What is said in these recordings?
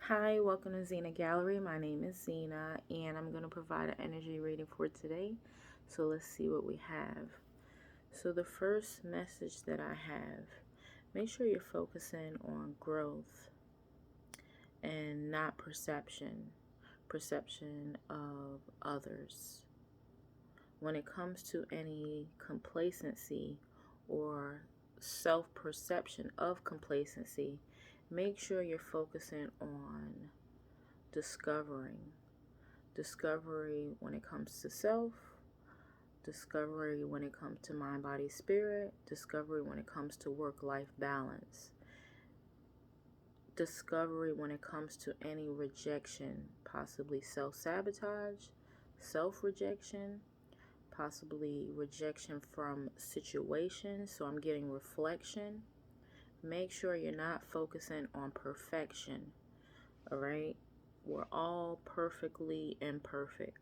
Hi, welcome to Zenagallery. My name is Zena, and I'm going to provide an energy reading for today. So let's see what we have. So the first message that I have, make sure you're focusing on growth and not perception of others. When it comes to any complacency or self-perception of complacency, make sure you're focusing on discovery when it comes to self, discovery when it comes to mind, body, spirit, discovery when it comes to work-life balance, discovery when it comes to any rejection, possibly self-sabotage, self-rejection, possibly rejection from situations. So I'm getting reflection. Make sure you're not focusing on perfection. All right, we're all perfectly imperfect.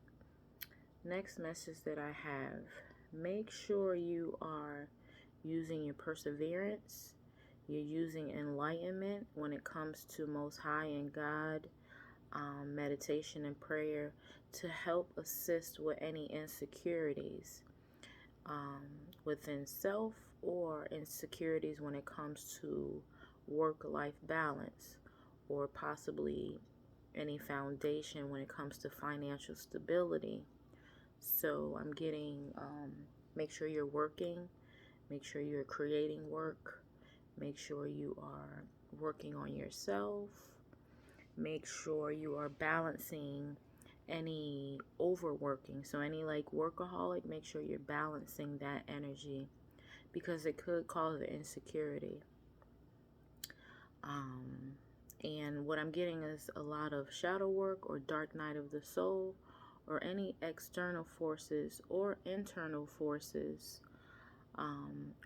Next message that I have, make sure you are using your perseverance, you're using enlightenment when it comes to Most High and God, meditation and prayer to help assist with any insecurities within self or insecurities when it comes to work-life balance, or possibly any foundation when it comes to financial stability. So I'm getting, make sure you're working, make sure you're creating work, make sure you are working on yourself, make sure you are balancing any overworking. So any like workaholic, make sure you're balancing that energy because it could cause insecurity. And what I'm getting is a lot of shadow work or dark night of the soul, or any external forces or internal forces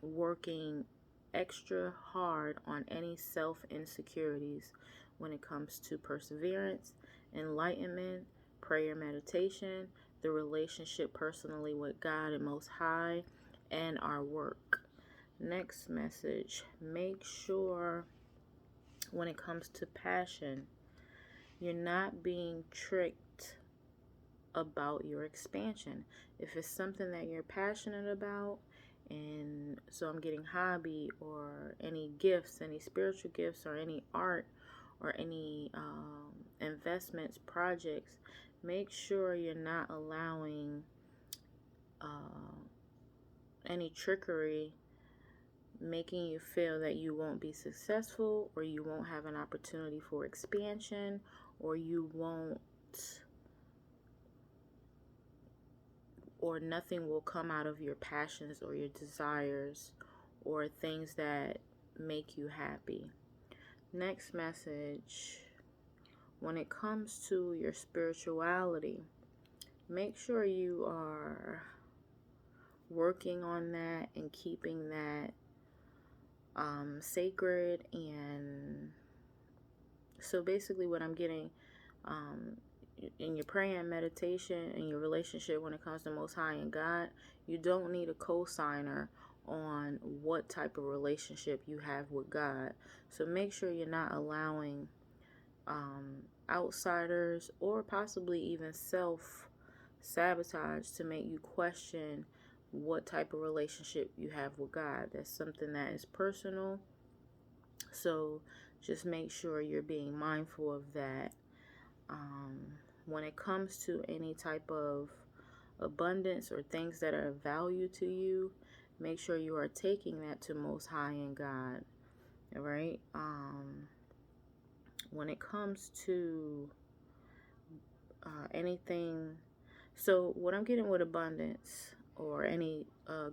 working extra hard on any self-insecurities when it comes to perseverance, enlightenment, prayer, meditation, the relationship personally with God and Most High, and our work. Next message, make sure when it comes to passion, you're not being tricked about your expansion. If it's something that you're passionate about, and so I'm getting hobby or any gifts, any spiritual gifts or any art or any investments, projects, make sure you're not allowing any trickery making you feel that you won't be successful, or you won't have an opportunity for expansion, or you won't, or nothing will come out of your passions or your desires or things that make you happy. Next message, when it comes to your spirituality, make sure you are working on that and keeping that sacred. And so basically what I'm getting in your prayer and meditation and your relationship when it comes to Most High and God, you don't need a co-signer on what type of relationship you have with God. So make sure you're not allowing outsiders or possibly even self-sabotage to make you question what type of relationship you have with God. That's something that is personal. So just make sure you're being mindful of that. When it comes to any type of abundance or things that are of value to you, make sure you are taking that to Most High and God. All right. When it comes to anything, so what I'm getting with abundance or any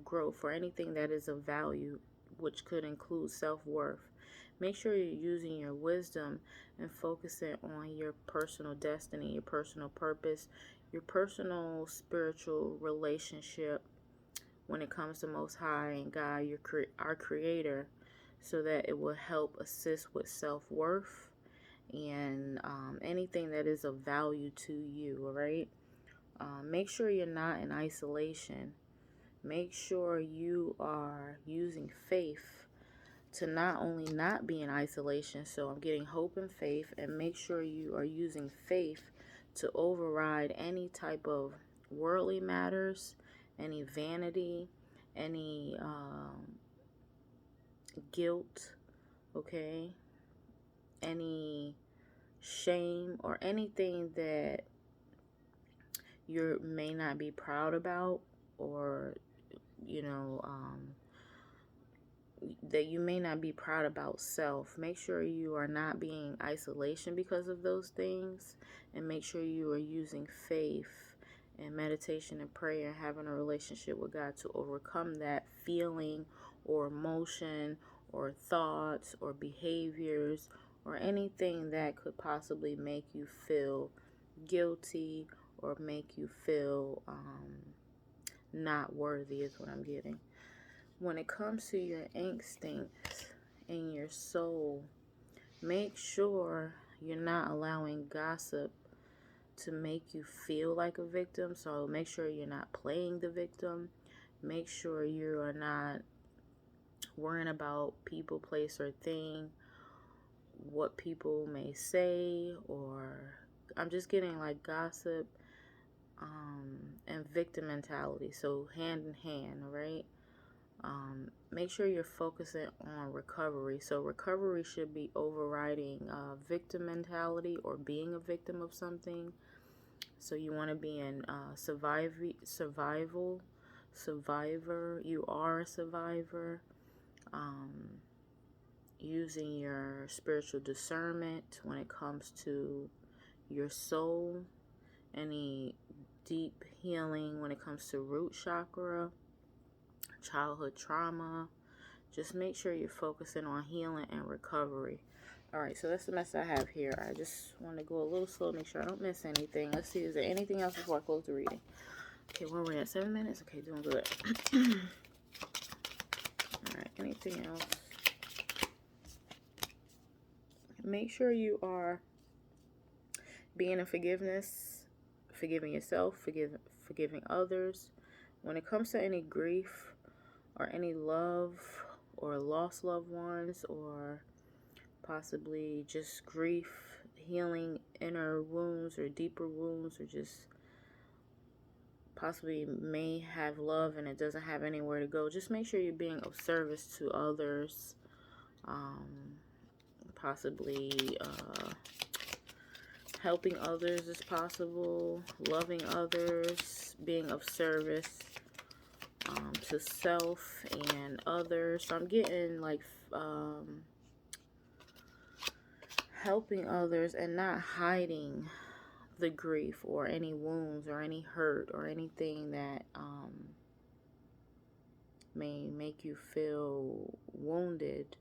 growth or anything that is of value, which could include self-worth, make sure you're using your wisdom and focusing on your personal destiny, your personal purpose, your personal spiritual relationship when it comes to Most High and God, our Creator, so that it will help assist with self-worth and anything that is of value to you. All right. Make sure you're not in isolation. Make sure you are using faith to not only not be in isolation. So I'm getting hope and faith, and make sure you are using faith to override any type of worldly matters, any vanity, any guilt, okay, any shame, or anything that you may not be proud about, or you know, that you may not be proud about self. Make sure you are not being isolation because of those things, and make sure you are using faith and meditation and prayer and having a relationship with God to overcome that feeling or emotion or thoughts or behaviors or anything that could possibly make you feel guilty or make you feel not worthy, is what I'm getting. When it comes to your instincts and your soul, make sure you're not allowing gossip to make you feel like a victim. So make sure you're not playing the victim. Make sure you are not worrying about people, place, or thing, what people may say, or I'm just getting like gossip and victim mentality. So hand in hand, all right? Make sure you're focusing on recovery. So recovery should be overriding victim mentality or being a victim of something. So you want to be in survival, survivor. You are a survivor. Using your spiritual discernment when it comes to your soul. Any deep healing when it comes to root chakra, childhood trauma. Just make sure you're focusing on healing and recovery. All right, so that's the message I have here. I just want to go a little slow, make sure I don't miss anything. Let's see, is there anything else before I close the reading? Okay, where are we at? 7 minutes? Okay, doing good. All right, anything else? Make sure you are being in forgiveness, forgiving yourself, forgiving others. When it comes to any grief or any love or lost loved ones, or possibly just grief, healing inner wounds or deeper wounds, or just possibly may have love and it doesn't have anywhere to go, just make sure you're being of service to others. Possibly helping others as possible, loving others, being of service to self and others. So I'm getting like helping others and not hiding the grief or any wounds or any hurt or anything that may make you feel wounded.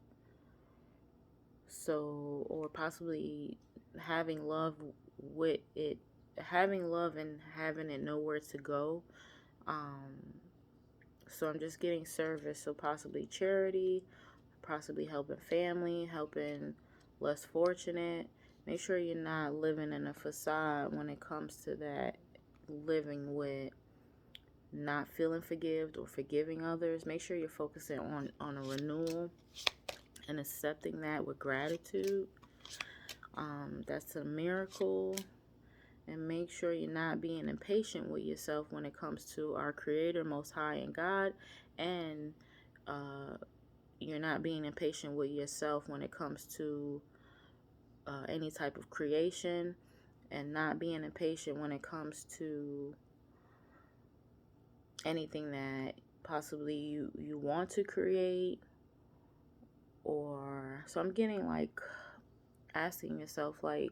So, or possibly having love with it, having love and having it nowhere to go. So I'm just getting service. So possibly charity, possibly helping family, helping less fortunate. Make sure you're not living in a facade when it comes to that, living with not feeling forgived or forgiving others. Make sure you're focusing on a renewal and accepting that with gratitude. That's a miracle. And make sure you're not being impatient with yourself when it comes to our Creator, Most High, and God. And you're not being impatient with yourself when it comes to any type of creation, and not being impatient when it comes to anything that possibly you want to create. Or so I'm getting like asking yourself like,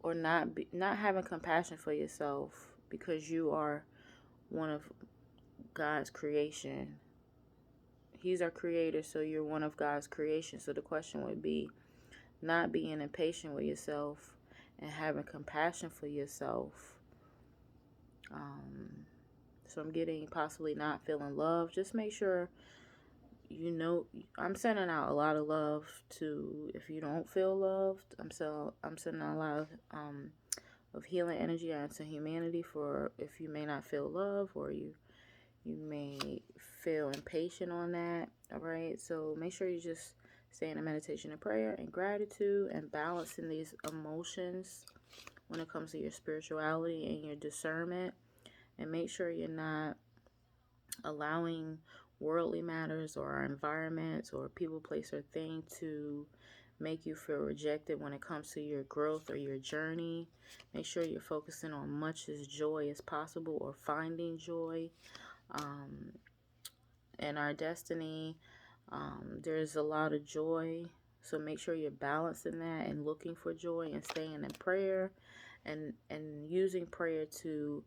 or not having compassion for yourself because you are one of God's creation. He's our creator, so you're one of God's creation. So the question would be not being impatient with yourself and having compassion for yourself. So I'm getting possibly not feeling love. Just make sure you know I'm sending out a lot of love to, if you don't feel loved, I'm sending out a lot of healing energy out to humanity for if you may not feel love, or you You may feel impatient on that. All right. So make sure you just stay in a meditation and prayer and gratitude and balancing these emotions when it comes to your spirituality and your discernment. And make sure you're not allowing worldly matters or our environments or people, place, or thing to make you feel rejected when it comes to your growth or your journey. Make sure you're focusing on much as joy as possible or finding joy in our destiny. There's a lot of joy, so make sure you're balancing that and looking for joy and staying in prayer and using prayer to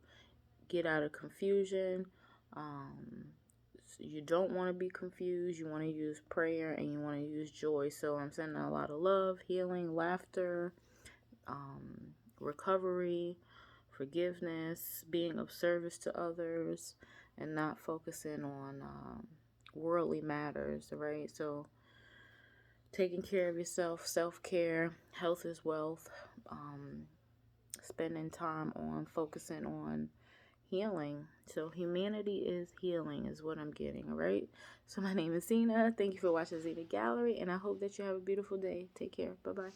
get out of confusion. So you don't want to be confused. You want to use prayer and you want to use joy. So I'm sending a lot of love, healing, laughter, recovery, forgiveness, being of service to others, and not focusing on worldly matters, right? So taking care of yourself, self-care, health is wealth, spending time on focusing on healing. So humanity is healing is what I'm getting, all right? So my name is Zena. Thank you for watching Zenagallery, and I hope that you have a beautiful day. Take care. Bye-bye.